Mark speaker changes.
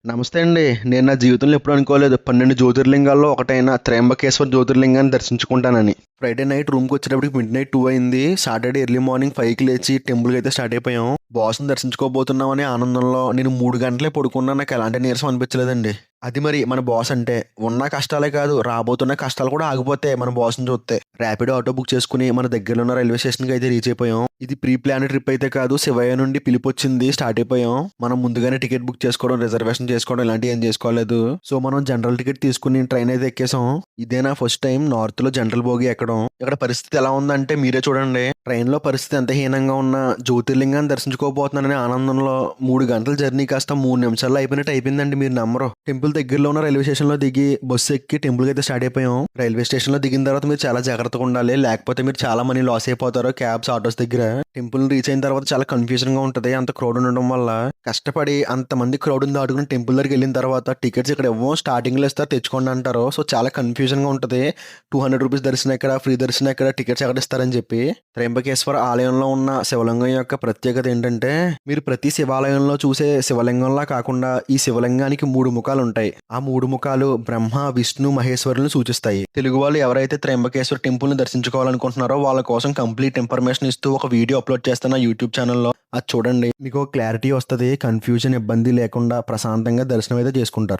Speaker 1: నమస్తే అండి. నేను నా జీవితంలో ఎప్పుడు అనుకోలేదు 12 జ్యోతిర్లింగాల్లో ఒకటైన త్రయంబకేశ్వర జ్యోతిర్లింగాన్ని దర్శించుకుంటానని. ఫ్రైడే నైట్ రూమ్‌కి వచ్చేటప్పటికి మిడ్‌నైట్ 2 అయింది. సాటర్డే ఎర్లీ మార్నింగ్ 5కి లేచి టెంపుల్‌కి అయితే స్టార్ట్ అయిపోయాం. బాస్‌ని దర్శించుకోబోతున్నామనే ఆనందంలో నేను 3 గంటలే పడుకున్నా నాకు ఎలాంటి నీరసం అనిపించలేదండి. అది మరి మన బాస్ అంటే. ఉన్న కష్టాలే కాదు రాబోతున్న కష్టాలు కూడా ఆగిపోతాయి మన బాస్‌ని చూత్తే. ర్యాపిడో ఆటో బుక్ చేసుకొని మన దగ్గరలో ఉన్న రైల్వే స్టేషన్‌కి అయితే రీచ్ అయిపోయాం. ఇది ప్రీ ప్లాన్డ్ ట్రిప్ అయితే కాదు. శివయ్య నుండి పిలుపొచ్చింది. స్టార్ట్ అయిపోయాం. మనం ముందుగానే టికెట్ బుక్ చేసుకోవడం, రిజర్వేషన్ చేసుకోవడం ఇలాంటివి ఏం చేసుకోలేదు. సో మనం జనరల్ టికెట్ తీసుకుని ట్రైన్ అయితే ఎక్కేసాం. ఇదే నా ఫస్ట్ టైం నార్త్‌లో జనరల్ బోగీ ఎక్కడం. ఇక్కడ పరిస్థితి ఎలా ఉందంటే మీరే చూడండి. ట్రైన్‌లో పరిస్థితి ఎంత హీనంగా ఉన్నా జ్యోతిర్లింగాన్ని దర్శించుకోబోతున్నాననే ఆనందంలో 3 గంటల జర్నీ కాస్త 3 నిమిషాల్లో అయిపోయినట్టు అయిపోయిందండి మీరు నమ్మరు. టెంపుల్ దగ్గరలో ఉన్న రైల్వే స్టేషన్‌లో దిగి బస్సు ఎక్కి టెంపుల్‌కి అయితే స్టార్ట్ అయిపోయాం. రైల్వే స్టేషన్‌లో దిగిన తర్వాత మీరు చాలా జాగ్రత్తగా ఉండాలి. లేకపోతే మీరు చాలా మనీ లాస్ అయిపోతారు క్యాబ్స్, ఆటోస్ దగ్గర. టెంపుల్‌ని రీచ్ అయిన తర్వాత చాలా కన్‌ఫ్యూజన్‌గా ఉంటది. అంత క్రౌడ్ ఉండడం వల్ల. కష్టపడి అంతమంది క్రౌడ్‌ని దాటుకుని టెంపుల్ దగ్గరికి వెళ్ళిన తర్వాత టికెట్స్ ఇక్కడ ఇవ్వం. స్టార్టింగ్‌లో ఇస్తారు తెచ్చుకోండి అంటారు. సో చాలా కన్‌ఫ్యూజన్‌గా ఉంటది. ₹200 దర్శనం ఎక్కడ? ఫ్రీ దర్శనం ఎక్కడ? టికెట్స్ ఎక్కడ ఇస్తారని చెప్పి. త్రయంబకేశ్వర ఆలయంలో ఉన్న శివలింగం యొక్క ప్రత్యేకత ఏంటంటే మీరు ప్రతి శివాలయంలో చూసే శివలింగంలా కాకుండా ఈ శివలింగానికి 3 ముఖాలు ఉంటాయి. ఆ 3 ముఖాలు బ్రహ్మ, విష్ణు, మహేశ్వరులను సూచిస్తాయి. తెలుగు వాళ్ళు ఎవరైతే త్రయంబకేశ్వర టెంపుల్‌ని దర్శించుకోవాలనుకుంటున్నారో వాళ్ళ కోసం కంప్లీట్ ఇన్ఫర్మేషన్ ఇస్తూ ఒక వీడియో అప్లోడ్ చేస్తాను నా యూట్యూబ్ ఛానల్‌లో. అది చూడండి. మీకు క్లారిటీ వస్తది. కన్‌ఫ్యూజన్, ఇబ్బంది లేకుండా ప్రశాంతంగా దర్శనం అయితే చేసుకుంటారు.